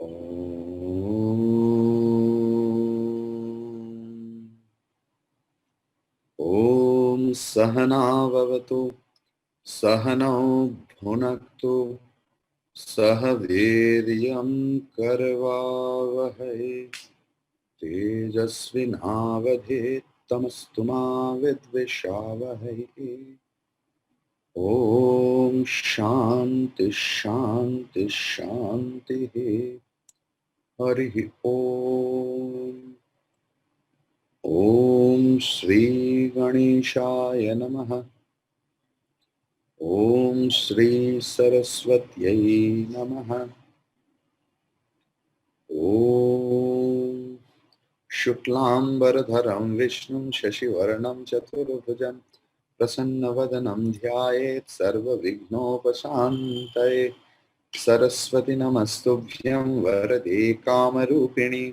ॐ सहनाववतु सहनौ भुनक्तु सह वीर्यं करवावहै तेजस्विनावधीतमस्तु मा विद्विषावहै। ॐ शान्ति शान्ति शान्तिः। हरिः ॐ। ॐ श्री गणेशाय नमः। ॐ श्री सरस्वत्यै नमः। ॐ शुक्लाम्बरधरं विष्णुं शशिवर्णं चतुर्भुजं प्रसन्नवदनं ध्यायेत् सर्वविघ्नोपशान्तये। सरस्वती नमस्तुभ्यं वरदे कामरूपिणि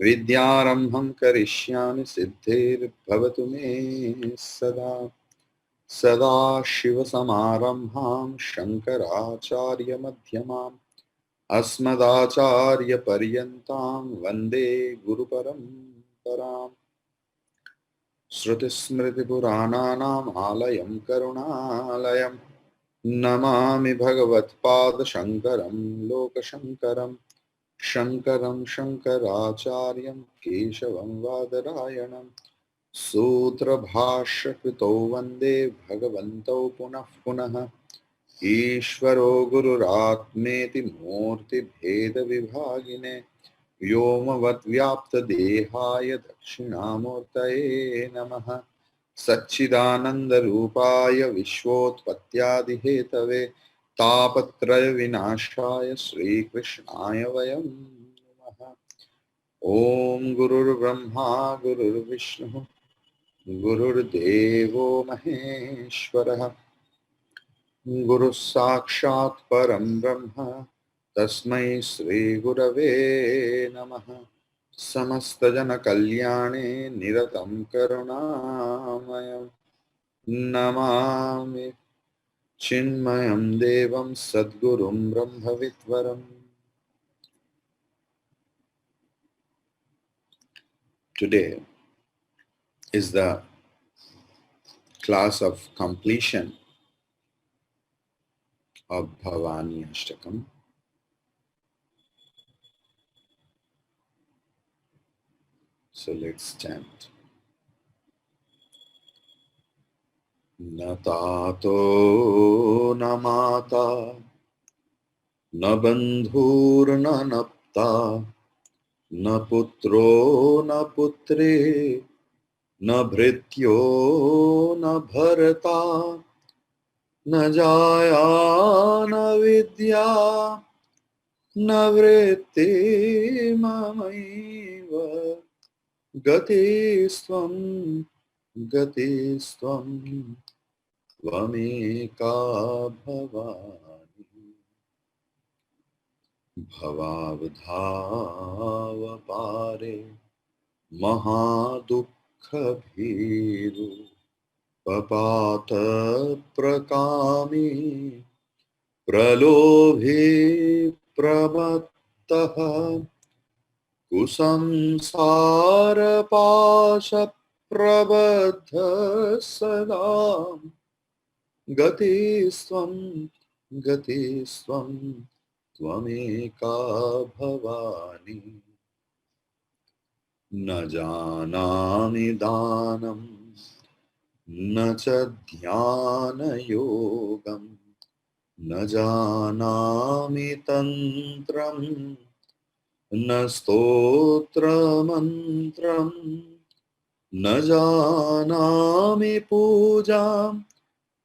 विद्यारम्भं करिष्यामि सिद्धिर्भवतु मे सदा। सदाशिवसमारम्भां शङ्कराचार्यमध्यमाम् अस्मदाचार्यपर्यन्तां वन्दे गुरुपरम्पराम्। श्रुतिस्मृतिपुराणानाम् आलयं करुणालयं नमामि भगवत्पादशङ्करं लोकशङ्करं। शङ्करं शङ्कराचार्यं केशवं वादरायणं सूत्रभाष्यकृतौ वन्दे भगवन्तौ पुनः पुनः। ईश्वरो गुरुरात्मेति मूर्तिभेदविभागिने व्योमवद्व्याप्तदेहाय दक्षिणामूर्तये नमः। सच्चिदानन्दरूपाय विश्वोत्पत्त्यादिहेतवे तापत्रयविनाशाय श्रीकृष्णाय वयं नमः। ॐ गुरुर्ब्रह्मा गुरुर्विष्णुः गुरुर्देवो महेश्वरः गुरुः साक्षात् परं ब्रह्म तस्मै श्रीगुरवे नमः। समस्तजनकल्याणे निरतं करुणामयं नमामि चिन्मयं देवं सद्गुरुं ब्रह्मविद्वरम्। Today is the class of completion of Bhavani Ashtakam. So let's chant. Na tato na mata na bandhur na napta na putro na putri na bhrityo na bharata na jaya na vidya na vritti mamaiva gati svam tvameka bhavani bhavavdhava pare mahadukha bhiru papata prakami pralobhe pramattaha kusamsara pasha prabadha sadam gati svam tvameka bhavani na janami danam na cha dhyana yogam na janami tantram na stotra mantram na janami pujam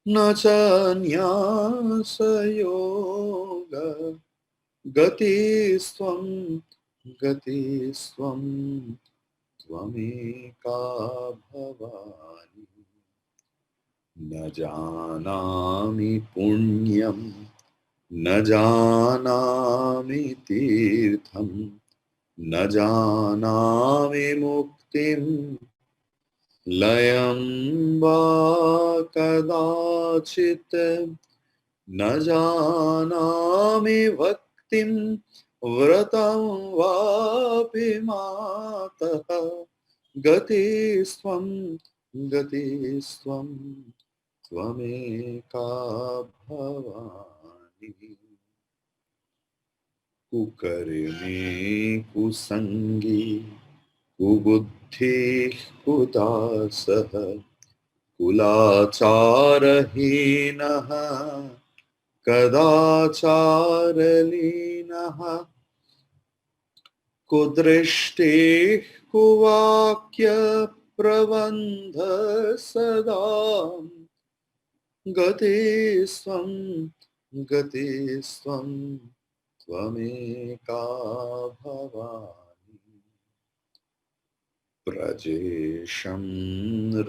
na cha nyasa yoga gati svam tvameka bhavani na janami punyam na janami tirtham na janami muktim layam va kadachit na janami bhaktim व्रतं वापि मातः गतिस्त्वं गतिस्त्वं त्वमेका भवानि कुकर्मे कुसङ्गी कुबुद्धिः कुदासः कुलाचारहीनः कदाचारलीनः कुदृष्टिः कुवाक्यप्रबन्ध सदा गतिस्त्वं गतिस्त्वं त्वमेका भवानि प्रजेशं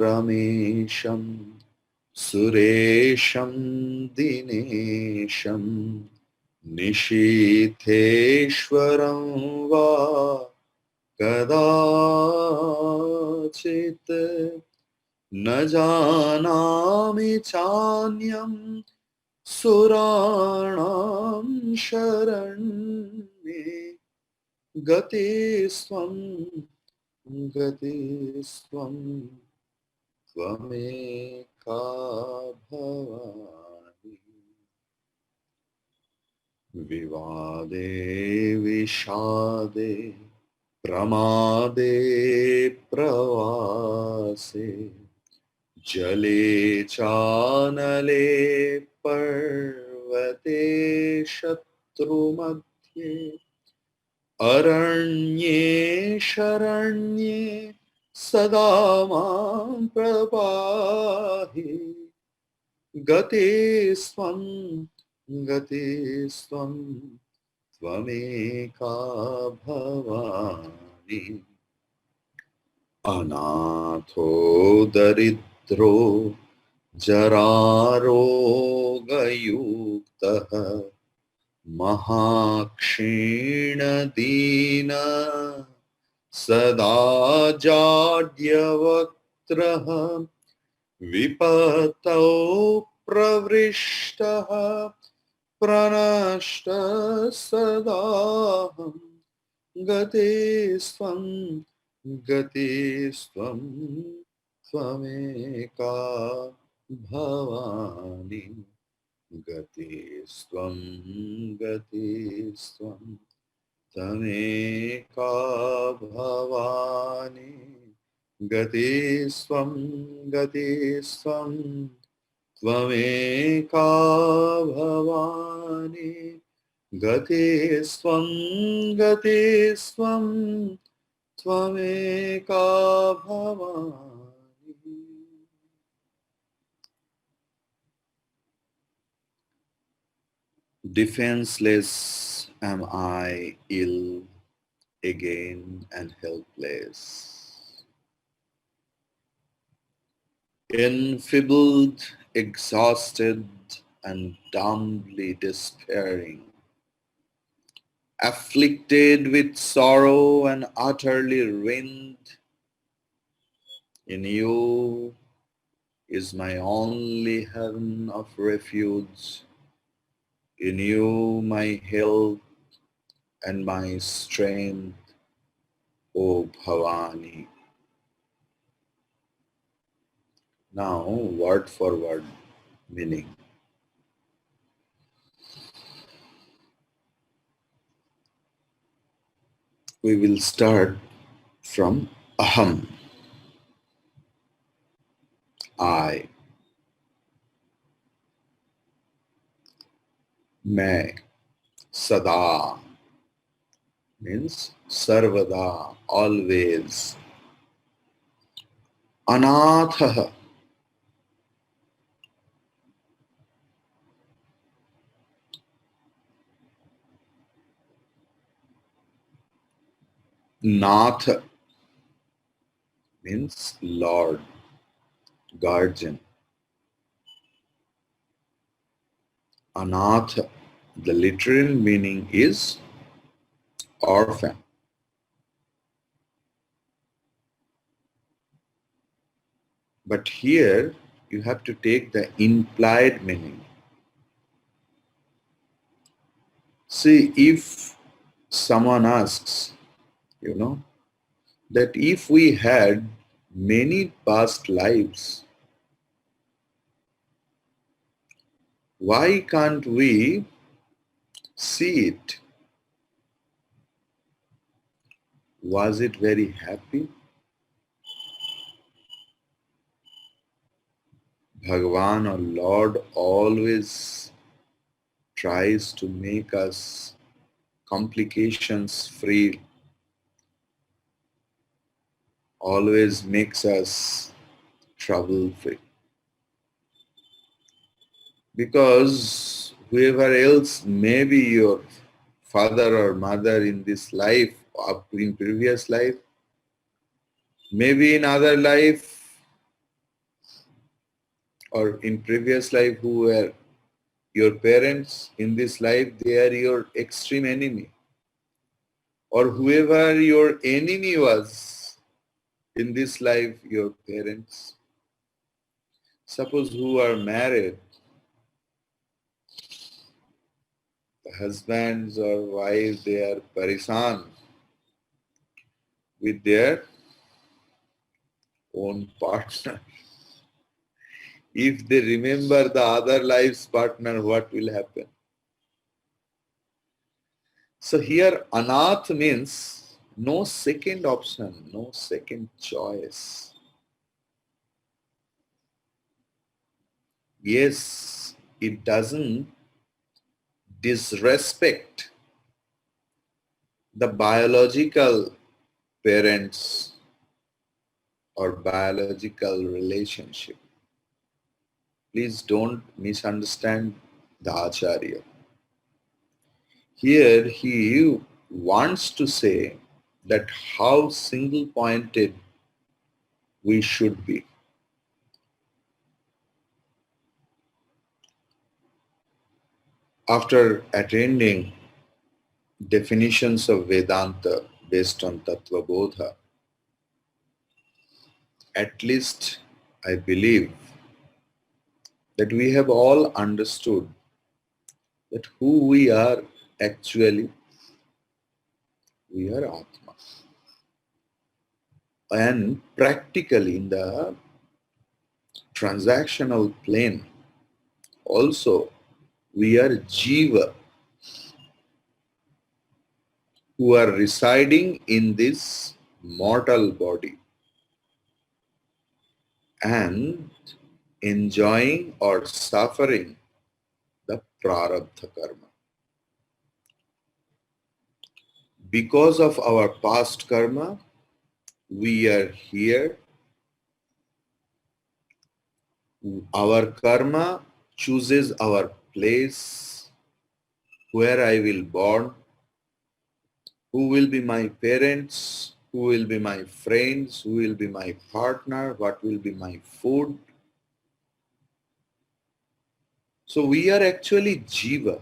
रमेशं सुरेशं दिनेशं निशीथेश्वरं वा कदाचित् न जानामि चान्यं सुराणां शरण्ये गतिस्त्वं गतिस्त्वं त्वमेका भवानि विवादे विषादे प्रमादे प्रवासे जले चानले पर्वते शत्रुमध्ये अरण्ये शरण्ये सदा मां प्रपाहि गतिस्त्वं गतिस्त्वं त्वमेका भवानि अनाथो दरिद्रो जरारोगयुक्तः महाक्षीणदीन सदा जाड्यवक्त्रः विपतौ प्रवृष्टः प्रनष्टः सदाहं गतिस्त्वं गतिस्त्वं त्वमेका भवानि गतिस्त्वं गतिस्त्वं त्वमेका भवानि गतिस्त्वं गतिस्त्वं त्वमेका भवानि गतिस्त्वं गतिस्त्वं त्वमेका भवानि defenseless am I, ill, again and helpless, enfeebled, exhausted, and dumbly despairing, afflicted with sorrow and utterly ruined. In you is my only heaven of refuge. In you my health and my strength, O Bhavani. Now, word for word meaning. We will start from Aham, I. मैं, Sada means Sarvada, always. Anatha, Nath means Lord, guardian. Anath, the literal meaning is orphan. But here you have to take the implied meaning. See, if Someone asks, that if we had many past lives, why can't we see it? Was it very happy? Bhagavan or Lord always tries to make us complications free, always makes us trouble free. Because whoever else may be your father or mother in this life or in previous life, maybe in other life or in previous life who were your parents, in this life they are your extreme enemy. Or whoever your enemy was in this life, your parents. Suppose who are married, the husbands or wives, they are parisan with their own partner. If they remember the other life's partner, what will happen? So here anath means no second option, no second choice. Yes, it doesn't disrespect the biological parents or biological relationship. Please don't misunderstand the Acharya. Here he wants to say that how single pointed we should be. After attending definitions of Vedanta based on Tattva Bodha, at least I believe that we have all understood that who we are actually, we are Atma. And practically in the transactional plane, also we are Jiva who are residing in this mortal body and enjoying or suffering the prarabdha karma. Because of our past karma, we are here. Our karma chooses our place, where I will born, who will be my parents, who will be my friends, who will be my partner, what will be my food. So we are actually Jiva.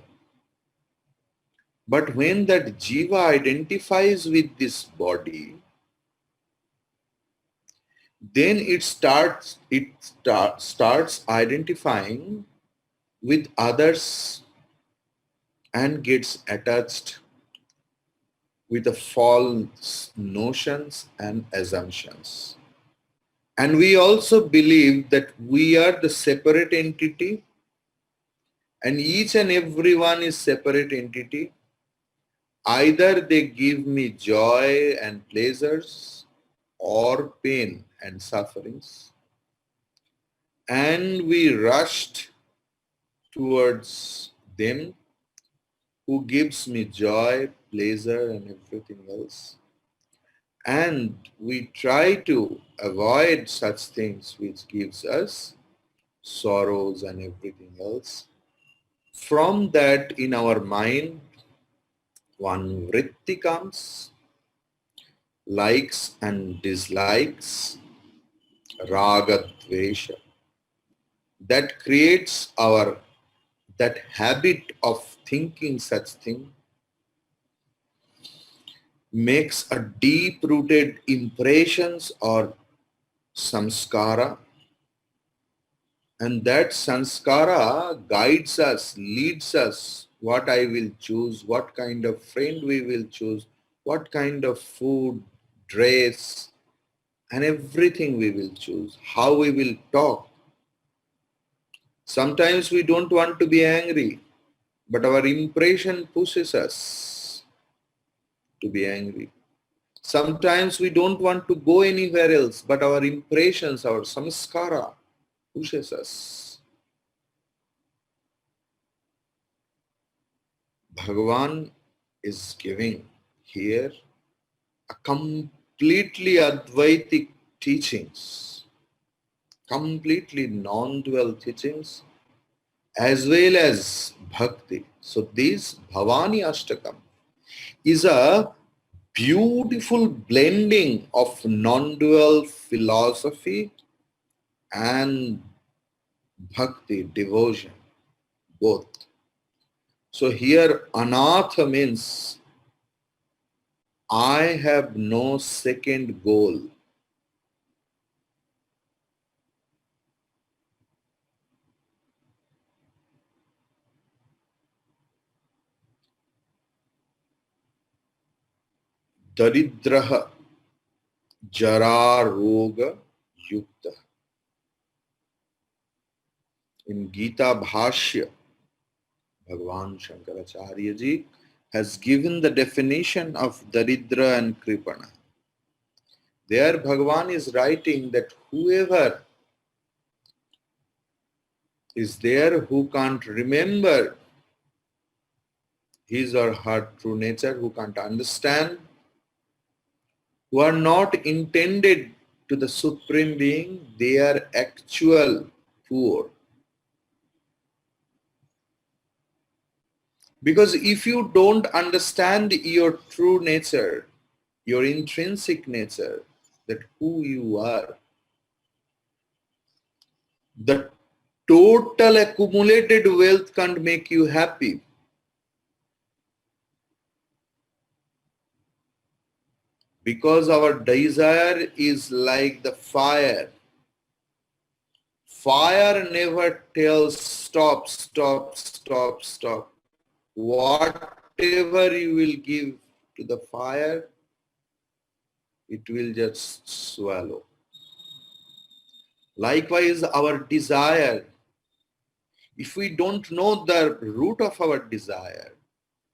But when that Jiva identifies with this body, then it starts identifying with others and gets attached with the false notions and assumptions. And we also believe that we are the separate entity and each and every one is separate entity. Either they give me joy and pleasures or pain and sufferings. And we rushed towards them who gives me joy, pleasure and everything else. And we try to avoid such things which gives us sorrows and everything else. From that in our mind, one vritti comes, likes and dislikes, raga dvesha. That creates that habit of thinking such thing makes a deep-rooted impressions or samskara, and that samskara guides us, leads us what I will choose, what kind of friend we will choose, what kind of food, dress, and everything we will choose, how we will talk. Sometimes we don't want to be angry, but our impression pushes us to be angry. Sometimes we don't want to go anywhere else, but our impressions, our samskara pushes us. Bhagavan is giving here a completely Advaitic teachings, completely non-dual teachings, as well as bhakti. So this Bhavani Ashtakam is a beautiful blending of non-dual philosophy and bhakti, devotion, both. So here anatha means I have no second goal. Daridraha jara roga yukta. In Gita Bhashya, Bhagavan Shankaracharya ji has given the definition of Daridra and Kripana. There Bhagavan is writing that whoever is there who can't remember his or her true nature, who can't understand, who are not intended to the Supreme Being, they are actual poor. Because if you don't understand your true nature, your intrinsic nature, that who you are, the total accumulated wealth can't make you happy. Because our desire is like the fire. Fire never tells stop, stop, stop, stop. Whatever you will give to the fire, it will just swallow. Likewise, our desire, if we don't know the root of our desire,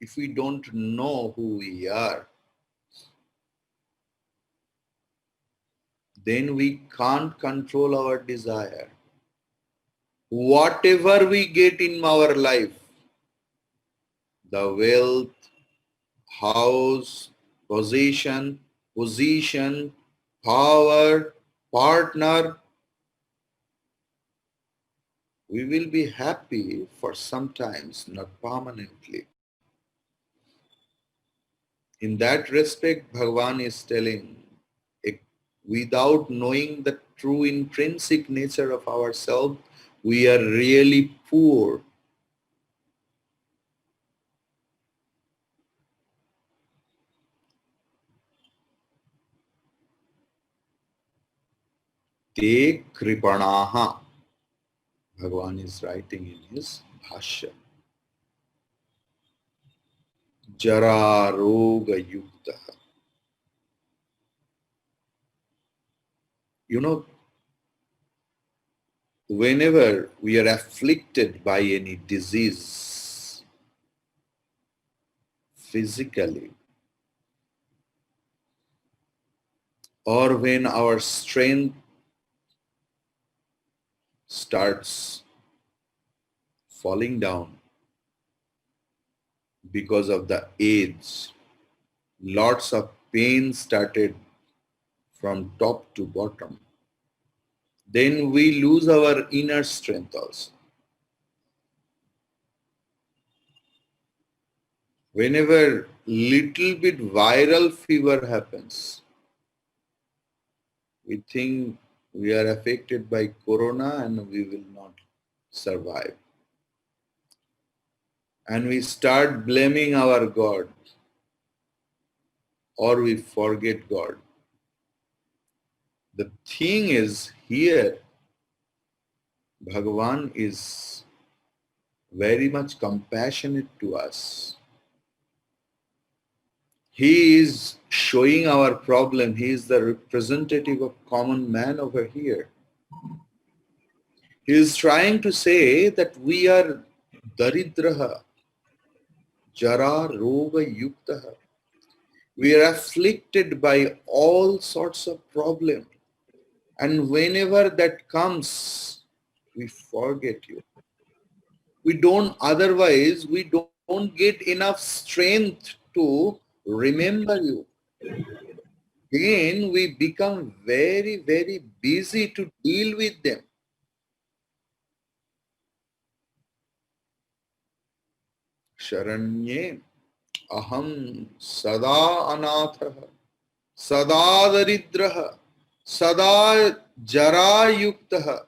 if we don't know who we are, then we can't control our desire. Whatever we get in our life, the wealth, house, position, power, partner, we will be happy for sometimes, not permanently. In that respect, Bhagavan is telling, without knowing the true intrinsic nature of ourselves, we are really poor. Te kripanaha, Bhagavan is writing in his Bhashya. Jara roga yukta. You know, whenever we are afflicted by any disease, physically, or when our strength starts falling down because of the age, lots of pain started from top to bottom, then we lose our inner strength also. Whenever little bit viral fever happens, we think we are affected by corona and we will not survive. And we start blaming our God, or we forget God. The thing is here, Bhagavan is very much compassionate to us. He is showing our problem. He is the representative of common man over here. He is trying to say that we are daridraha, jara, roga, yuktaha. We are afflicted by all sorts of problems. And whenever that comes, we forget you. Otherwise, we don't get enough strength to remember you. Then we become very, very busy to deal with them. Sharanye aham sada anatha, sada daridraha, sada jara yuktaha,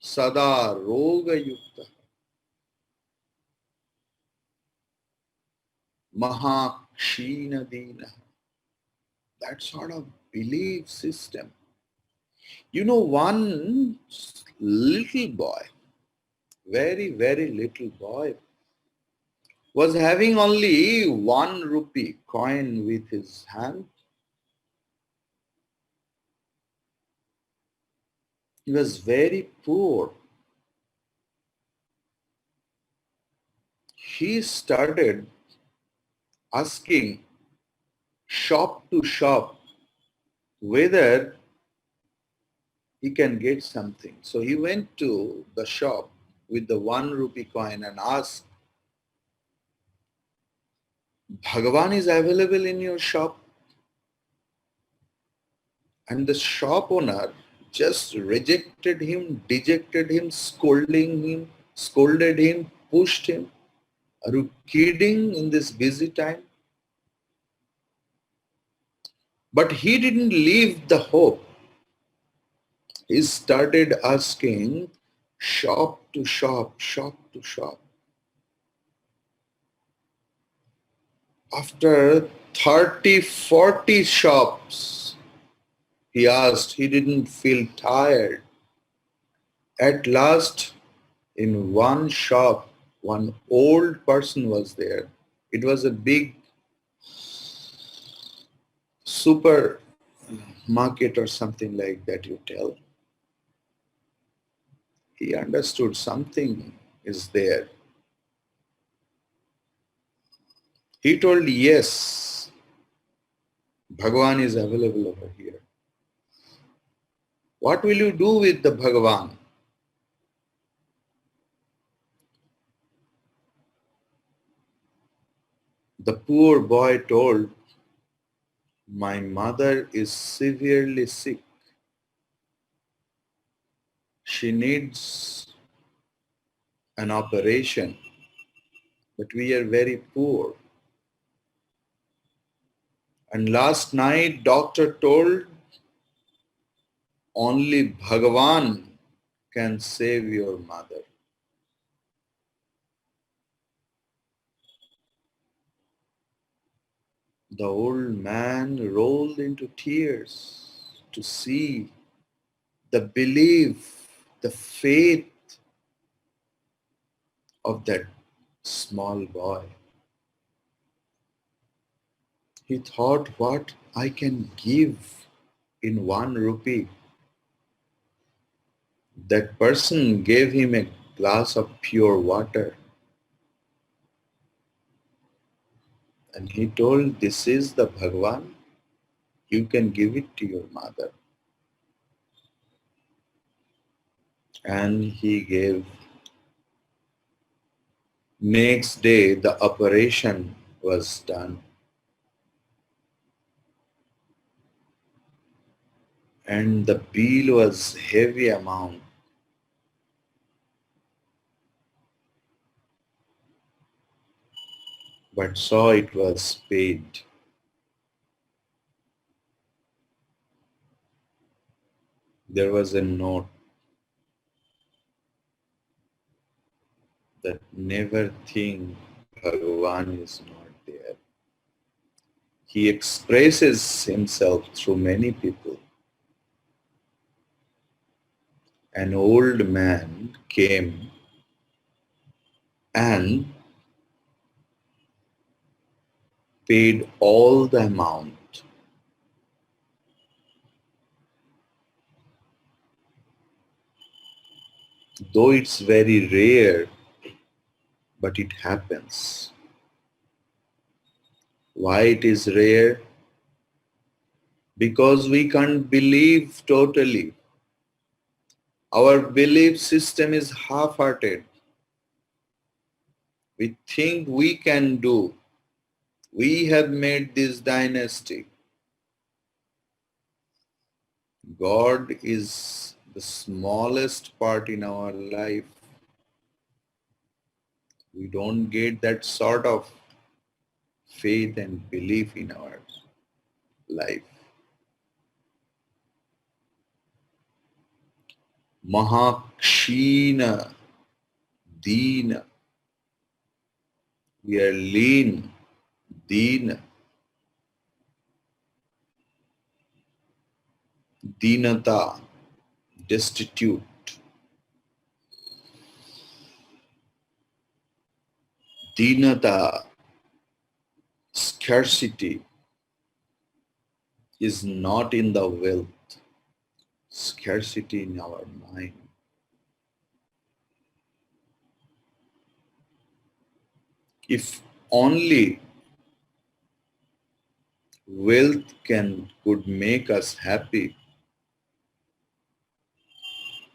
sada roga yuktaha. Mahakshina dina. That sort of belief system. You know, one little boy, very, very little boy, was having only 1 rupee coin with his hand. He was very poor. He started asking shop to shop whether he can get something. So he went to the shop with the 1 rupee coin and asked, Bhagavan is available in your shop? And the shop owner just rejected him, dejected him, scolded him, pushed him. Are you kidding in this busy time? But he didn't leave the hope. He started asking shop to shop, shop to shop. After 30, 40 shops, he asked, he didn't feel tired. At last, in one shop, one old person was there. It was a big super market or something like that, you tell. He understood something is there. He told, yes, Bhagavan is available over here. What will you do with the Bhagavan? The poor boy told, my mother is severely sick. She needs an operation, but we are very poor. And last night, doctor told only Bhagavan can save your mother. The old man rolled into tears to see the belief, the faith of that small boy. He thought, what I can give in 1 rupee. That person gave him a glass of pure water. And he told, this is the Bhagavan. You can give it to your mother. And he gave. Next day, the operation was done. And the bill was heavy amount. But saw it was paid. There was a note that never think Bhagavan is not there. He expresses himself through many people. An old man came and paid all the amount. Though it's very rare, but it happens. Why it is rare? Because we can't believe totally. Our belief system is half-hearted. We think we can do. We have made this dynasty. God is the smallest part in our life. We don't get that sort of faith and belief in our life. Mahakshina, Dina. We are lean, Dina. Dinata, destitute. Dinata, scarcity is not in the wealth, scarcity in our mind. If only wealth could make us happy,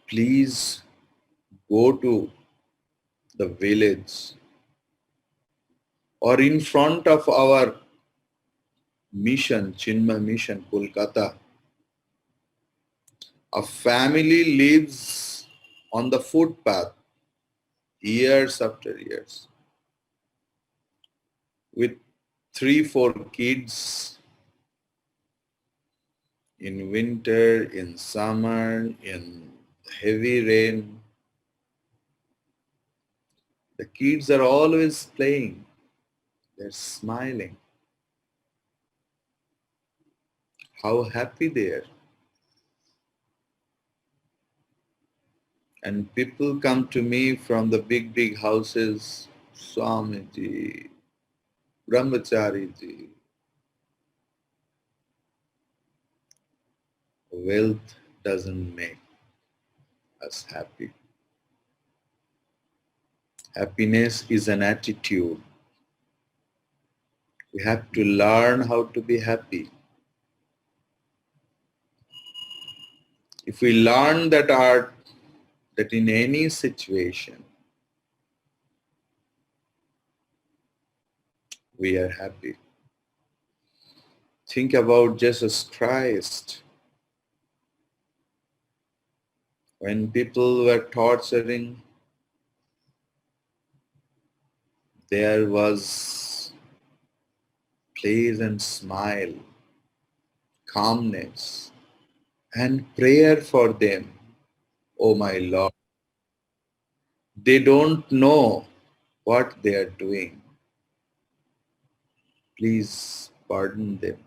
please go to the village or in front of our mission, Chinmay Mission, Kolkata. A family lives on the footpath years after years with 3, 4 kids in winter, in summer, in heavy rain. The kids are always playing. They're smiling. How happy they are. And people come to me from the big, big houses, Swamiji, Brahmachariji. Wealth doesn't make us happy. Happiness is an attitude. We have to learn how to be happy. If we learn that art, that in any situation, we are happy. Think about Jesus Christ. When people were torturing, there was pleasant smile, calmness, and prayer for them. Oh my Lord, they don't know what they are doing. Please pardon them.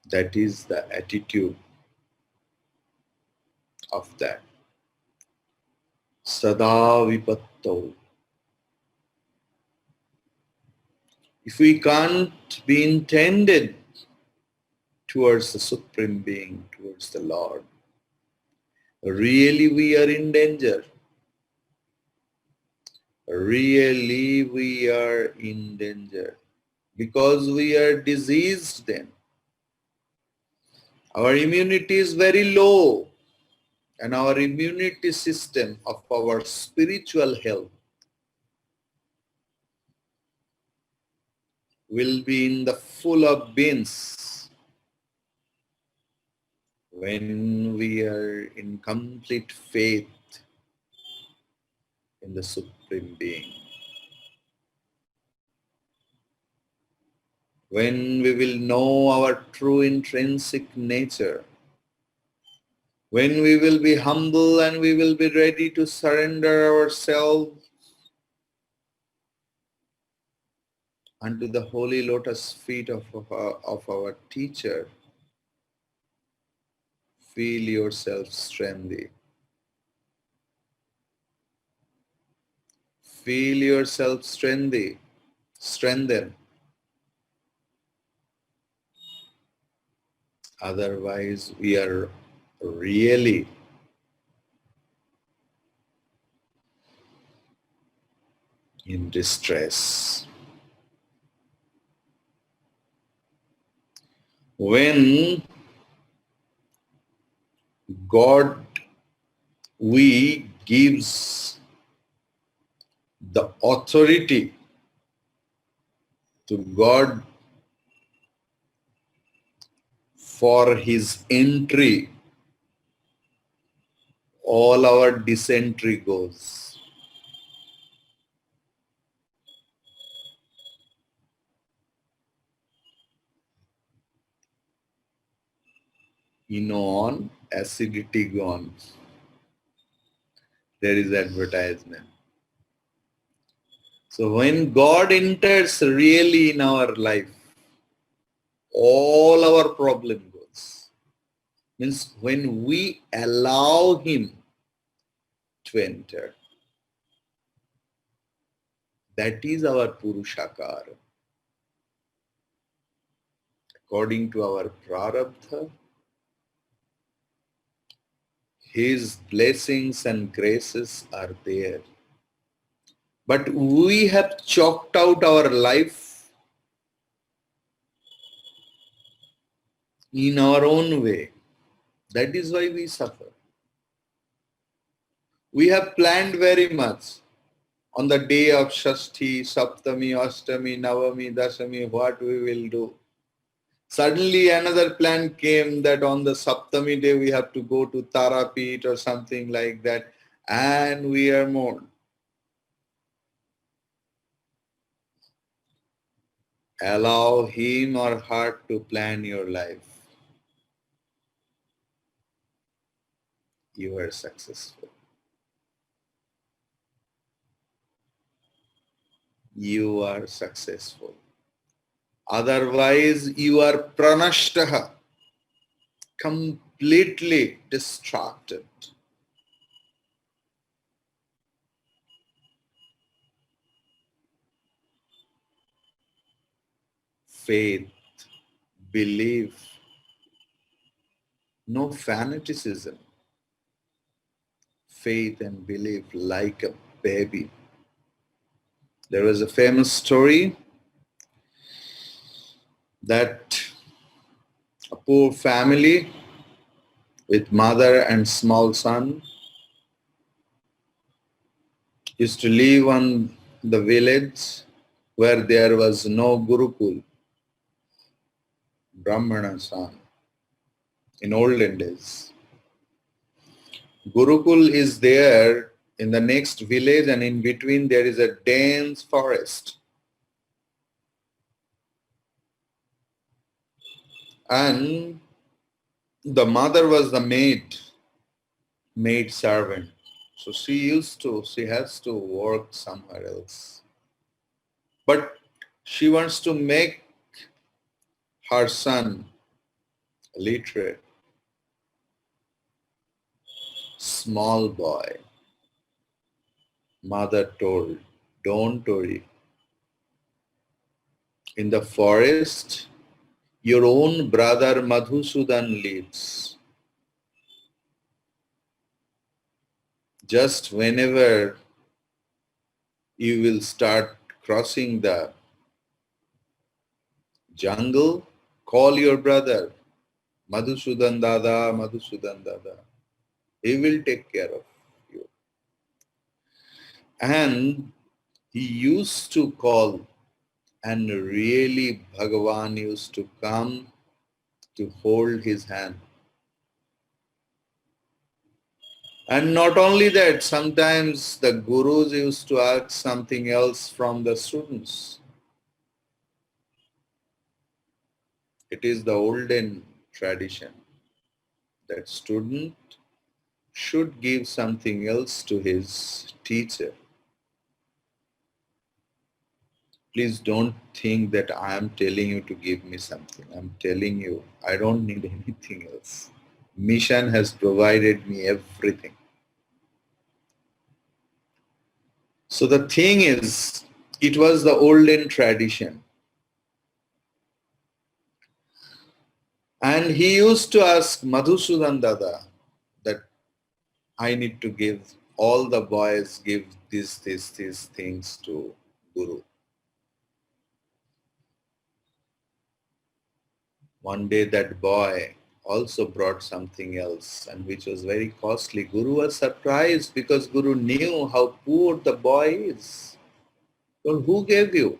That is the attitude of that. Sada vipatto. If we can't be intended towards the Supreme Being, towards the Lord, really we are in danger. Really we are in danger. Because we are diseased then. Our immunity is very low. And our immunity system of our spiritual health will be in the full of beans when we are in complete faith in the Supreme Being. When we will know our true intrinsic nature, when we will be humble and we will be ready to surrender ourselves unto the holy lotus feet of our teacher, Feel yourself strengthy. Feel yourself strengthy. Strengthen. Otherwise, we are really in distress. When God we gives the authority to God for his entry, all our dysentery goes. On, acidity gone. There is advertisement. So when God enters really in our life, all our problem goes. Means when we allow him to enter, that is our Purushakar. According to our prarabdha, his blessings and graces are there. But we have chalked out our life in our own way. That is why we suffer. We have planned very much on the day of Shashti, Saptami, Ashtami, Navami, Dashami, what we will do. Suddenly another plan came that on the Saptami day we have to go to Tarapit or something like that, and we are mourned. Allow him or her to plan your life. You are successful. You are successful. Otherwise, you are pranashtaha, completely distracted. Faith, belief, no fanaticism. Faith and belief like a baby. There was a famous story that a poor family with mother and small son used to live on the village where there was no Gurukul, Brahmana son, in olden days. Gurukul is there in the next village, and in between there is a dense forest. And the mother was the maid servant. So she has to work somewhere else. But she wants to make her son literate, small boy. Mother told, don't worry. In the forest, your own brother Madhusudan lives. Just whenever you will start crossing the jungle, call your brother, Madhusudan Dada, Madhusudan Dada. He will take care of you. And he used to call, and really Bhagavan used to come to hold his hand. And not only that, sometimes the gurus used to ask something else from the students. It is the olden tradition that student should give something else to his teacher. Please don't think that I am telling you to give me something. I'm telling you, I don't need anything else. mission has provided me everything. So the thing is, it was the olden tradition. And he used to ask Madhusudan Dada that I need to give, all the boys give these things to Guru. One day that boy also brought something else, and which was very costly. Guru was surprised because Guru knew how poor the boy is. Well, who gave you?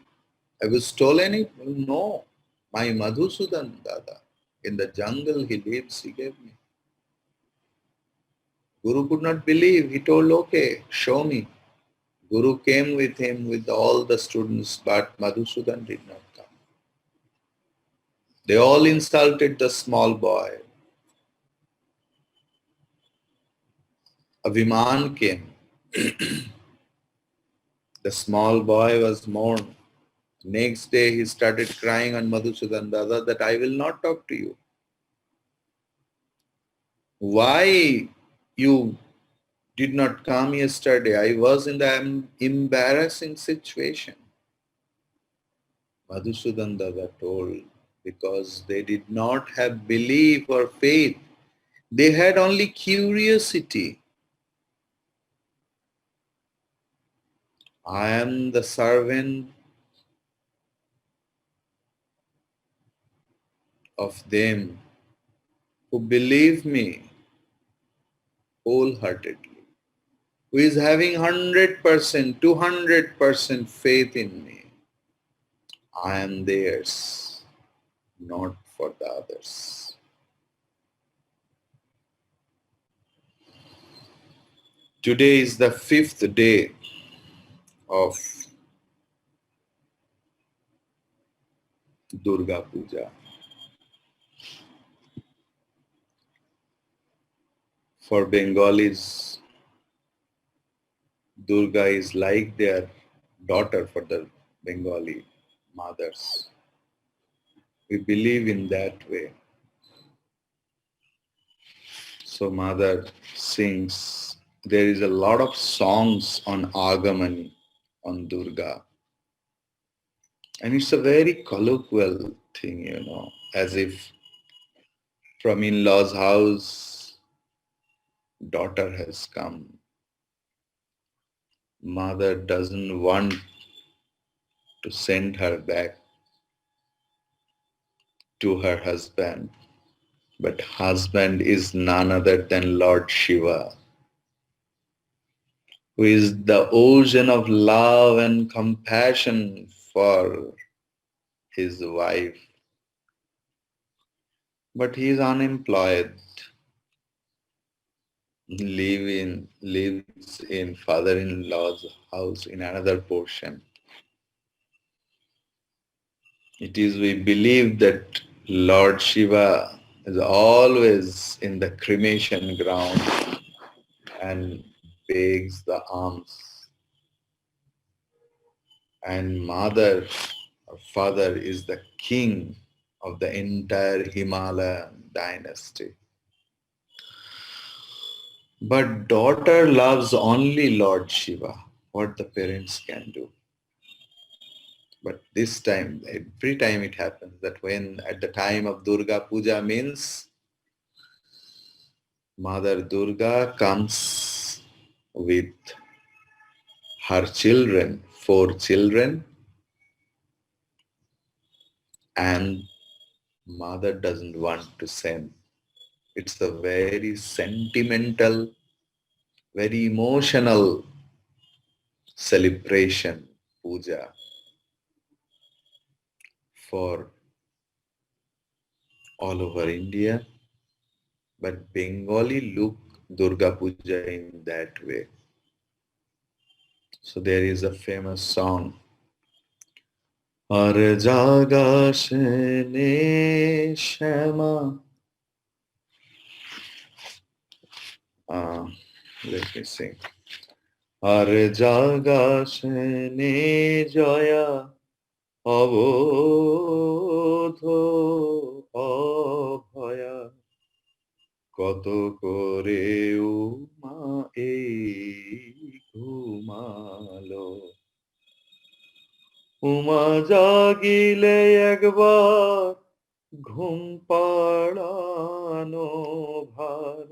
Have you stolen it? No. My Madhusudan Dada. In the jungle he lives, he gave me. Guru could not believe. He told, okay, show me. Guru came with him with all the students, but Madhusudan did not come. They all insulted the small boy. A Viman came. The small boy was mourned. Next day he started crying on Madhusudan Dada that I will not talk to you. Why you did not come yesterday? I was in the embarrassing situation. Madhusudan Dada told, because they did not have belief or faith. They had only curiosity. I am the servant of them who believe me wholeheartedly, who is having 100%, 200% faith in me. I am theirs, not for the others. Today is the 5th day of Durga Puja. For Bengalis, Durga is like their daughter for the Bengali mothers. We believe in that way. So mother sings. There is a lot of songs on Agamani, on Durga. And it's a very colloquial thing, as if from in-laws house, daughter has come. Mother doesn't want to send her back to her husband. But husband is none other than Lord Shiva, who is the ocean of love and compassion for his wife. But he is unemployed, lives in father-in-law's house in another portion. It is we believe that Lord Shiva is always in the cremation ground and begs the alms. And mother or father is the king of the entire Himalayan dynasty. But daughter loves only Lord Shiva, what the parents can do. But this time, every time it happens that when at the time of Durga Puja means Mother Durga comes with her children, 4 children, and mother doesn't want to send. It's a very sentimental, very emotional celebration, puja for all over India. But Bengali look Durga Puja in that way. So there is a famous song. Har jaga shene shama. Let me sing. Har jaga shene jaya অবোধ অভয়া কত করে উমা এই ঘুমালো, উমা জাগিলে একবার ঘুম পাড়ানো ভার,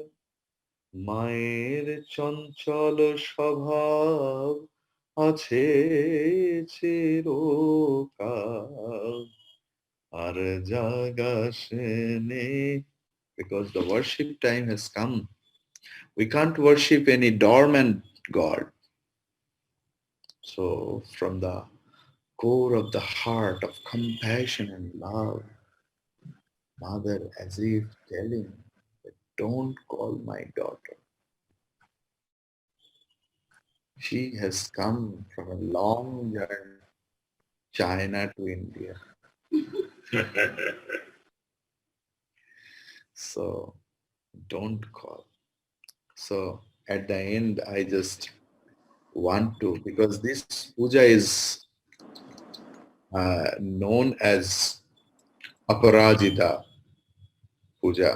মায়ের চঞ্চল স্বভাব আছে চিরকাল, আর জাগাসে নেই। Because the worship time has come. We can't worship any dormant God. So from the core of the heart of compassion and love, Mother as if telling, don't call my daughter. She has come from a long journey, China to India. So don't call. So at the end, I just want to, because this puja is known as Aparajita puja.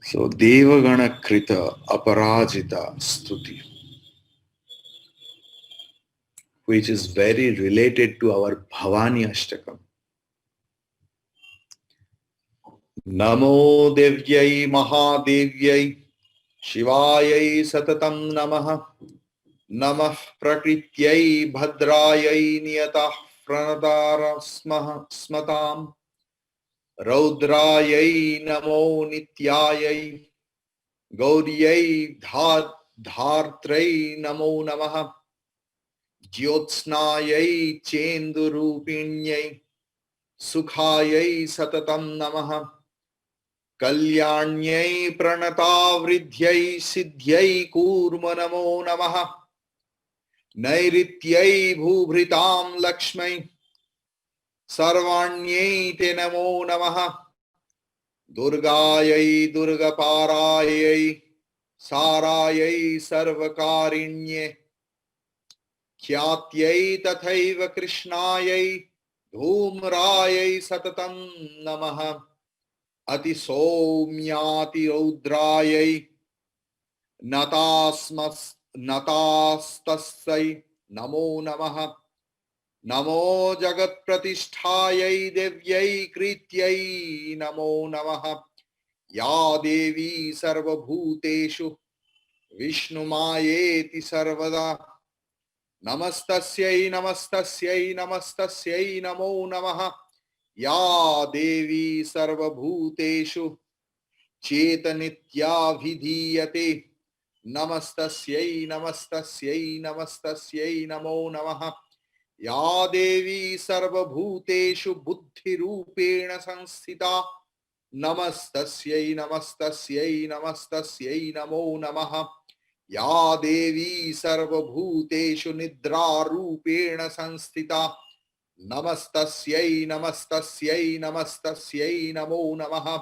So Devagana Krita Aparajita Stuti, which is very related to our Bhavani Ashtakam. Namo Devyai Mahadevyai Shivayai Satatam Namaha Namah Prakrityai Bhadrayai Niyatah Pranadara Smatam Raudrayai Namo Nityayai Gauriyai Dhartrai Namo Namaha Jyotsnayai Chendurupinyai Sukhayai Satatam Namaha Kalyanyai Pranatavridhyai Siddhyai Kurma Namo Namaha Nairityai Bhubhritam Lakshmai Sarvanyai Te Namo Namaha Durgayai Durgaparayai Sarayai Sarvakarinye Kyatyai Tathaiva Krishnayai Dhumrayai Satatam Namaha Ati Somyati Raudrayai Natastasai Namo Namaha Namo Jagat Pratishthayai Devyai Krityai Namo Namaha Ya Devi Sarva Bhuteshu Vishnu Mayeti Sarvada Namastasyai Namastasyai Namastasyai Namo Namaha Ya Devi Sarva Bhuteshu Chetanitya Vidhiyate Namastasyai Namastasyai Namastasyai Namo Namaha Ya Devi Sarva Bhuteshu Buddhi Rupena Sanstita Namastasyai Namastasyai Namastasyai Namo Namaha Ya Devi Sarva Bhuteshu Nidra Rupena Sanstita Namastasyai Namastasyai Namastasyai Namo Namaha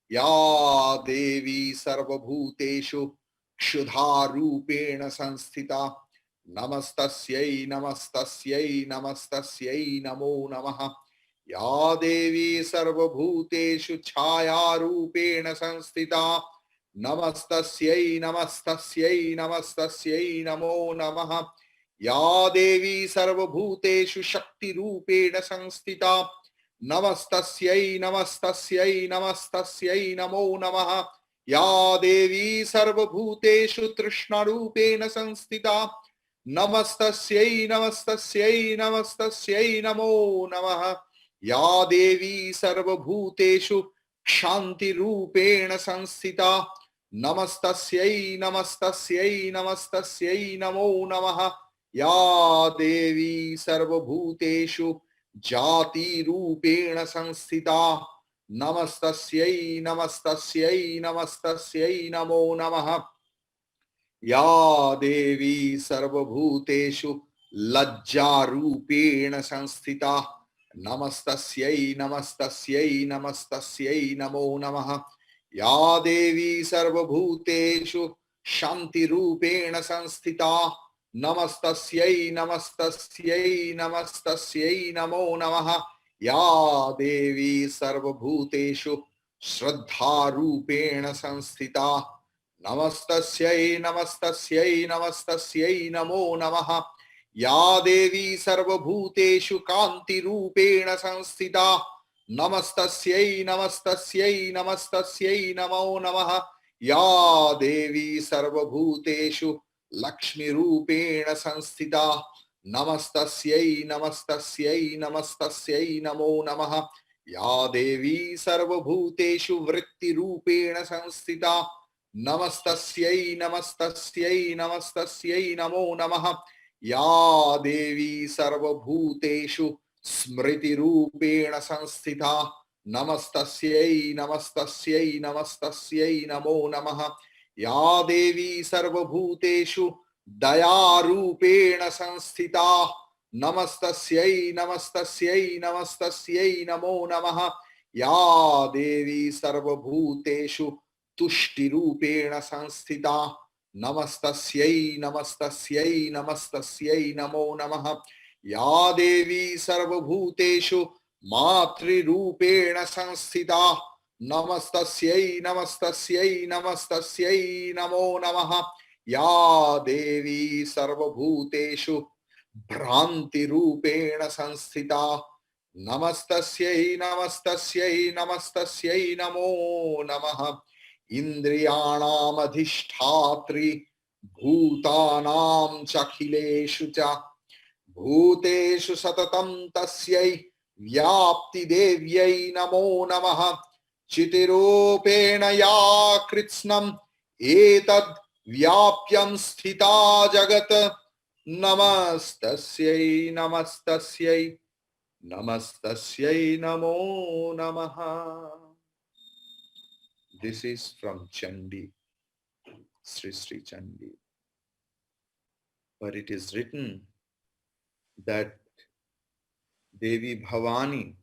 Ya Devi Sarva Bhuteshu Kshudha Rupena Sanstita Namastasyai Namastasyai Namastasyai Namo Namaha Ya Devi Sarva Bhuteshu Chaya Rupena Sanstita Namastasyai Namastasyai Namastasyai Namo Namaha Ya Devi Sarva Bhuteshu Shakti Rupena Sanstita Namastasyai Namastasyai Namastasyai Namo Namaha Ya Devi Sarva Bhuteshu Trishna Rupena Sanstita Namastasyai Namastasyai Namastasyai Namo Namaha Ya Devi Sarva Bhuteshu Shanti Rupena Sanstita Namastasyai Namastasyai Namastasyai Namo Namaha Ya Devi Sarva Bhuteshu Jati Rupena Sanstita Namastasyai Namastasyai Namastasyai Namo Namaha Ya Devi Sarva Bhuteshu Lajja Rupena Sanstita Namastasyai Namastasyai Namastasyai Namo Namaha Ya Devi Sarva Bhuteshu Shanti Rupena Sanstita Namastasyai Namastasyai Namastasyai Namo Namaha Ya Devi Sarva Bhuteshu श्रद्धारूपेण संस्थिता नमस्तस्यै नमस्तस्यै नमस्तस्यै नमो नमः। या देवी सर्वभूतेषु कान्तिरूपेण संस्थिता नमस्तस्यै नमस्तस्यै नमस्तस्यै नमो नमः। या देवी सर्वभूतेषु लक्ष्मीरूपेण संस्थिता नमस्तस्यै नमस्तस्यै नमस्तस्यै नमो नमः। या देवी सर्वभूतेषु वृत्तिरूपेण संस्थिता नमस्तस्यै नमस्तस्यै नमस्तस्यै नमो नमः। या देवी सर्वभूतेषु स्मृतिरूपेण संस्थिता नमस्तस्यै नमस्तस्यै नमस्तस्यै नमो नमः। या देवी सर्वभूतेषु दयारूपेण संस्थिता नमस्तस्यै नमस्तस्यै नमस्तस्यै नमो नमः। या देवी सर्वभूतेषु तुष्टिरूपेण संस्थिता नमस्तस्यै नमस्तस्यै नमस्तस्यै नमो नमः। या देवी सर्वभूतेषु मातृरूपेण संस्थिता नमस्तस्यै नमस्तस्यै नमस्तस्यै नमो नमः। या देवी सर्वभूतेषु भ्रान्तिरूपेण संस्थिता नमस्तस्यै नमस्तस्यै नमस्तस्यै नमो नमः। इन्द्रियाणामधिष्ठात्री भूतानां चाखिलेषु च भूतेषु सततं तस्यै व्याप्तिदेव्यै नमो नमः। चितिरूपेण या कृत्स्नम् एतद् व्याप्यं स्थिता जगत् नमस्तस्यै नमस्तस्यै नमस्तस्यै नमो नमः। This is from Chandi, Sri Sri Chandi. But it is written that Devi Bhavani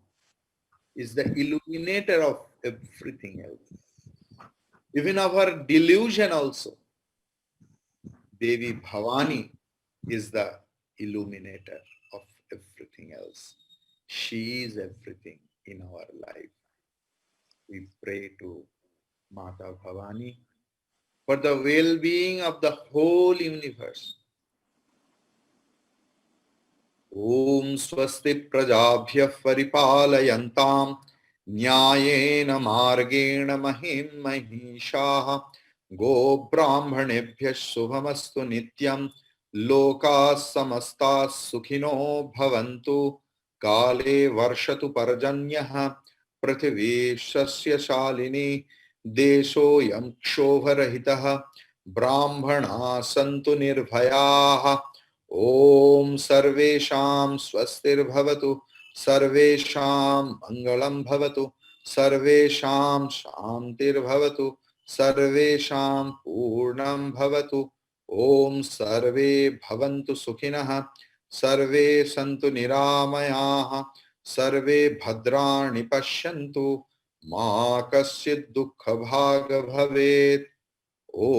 is the illuminator of everything else. Even of our delusion also. Devi Bhavani is the illuminator of everything else. She is everything in our life. We pray to Mata Bhavani for the well-being of the whole universe. Om swasti prajabhyah paripalayantam न्यायेन मार्गेण महिं महिषाः गो ब्राह्मणेभ्यः शुभमस्तु नित्यं लोकाः समस्ताः सुखिनो भवन्तु काले वर्षतु पर्जन्यः पृथिवी सस्यशालिनी देशोऽयं क्षोभरहितः ब्राह्मणाः सन्तु निर्भयाः ॐ सर्वेषां स्वस्तिर्भवतु सर्वेषां मंगलं भवतु सर्वेषां शान्तिर्भवतु सर्वेषां पूर्णं भवतु ॐ सर्वे भवन्तु सुखिनः सर्वे सन्तु निरामयाः सर्वे भद्राणि पश्यन्तु मा कश्चित् दुःखभाग् भवेत् ॐ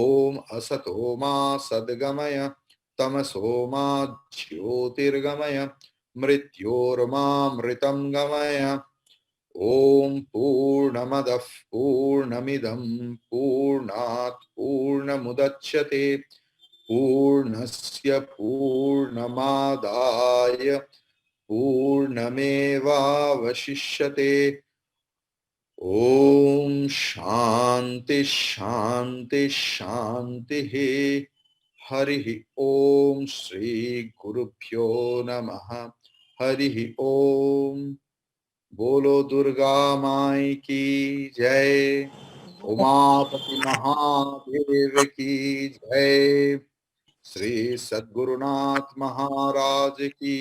असतो मा सद्गमय तमसो मा ज्योतिर्गमय मृत्योर्मामृतं गमय ॐ पूर्णमदः पूर्णमिदं पूर्णात् पूर्णमुदच्यते पूर्णस्य पूर्णमादाय पूर्णमेवावशिष्यते ॐ शान्ति शान्ति शान्तिः हरिः ॐ श्री गुरुभ्यो नमः हरिः ॐ बोलो दुर्गा माई की जय उमापति महादेव की जय श्री सद्गुरुनाथ महाराज की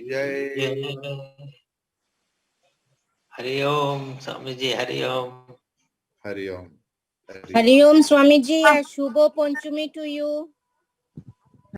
जय हरि ओम स्वामी जी हरि ओम हरि ओम हरि ओम स्वामी जी शुभ पंचमी टू यू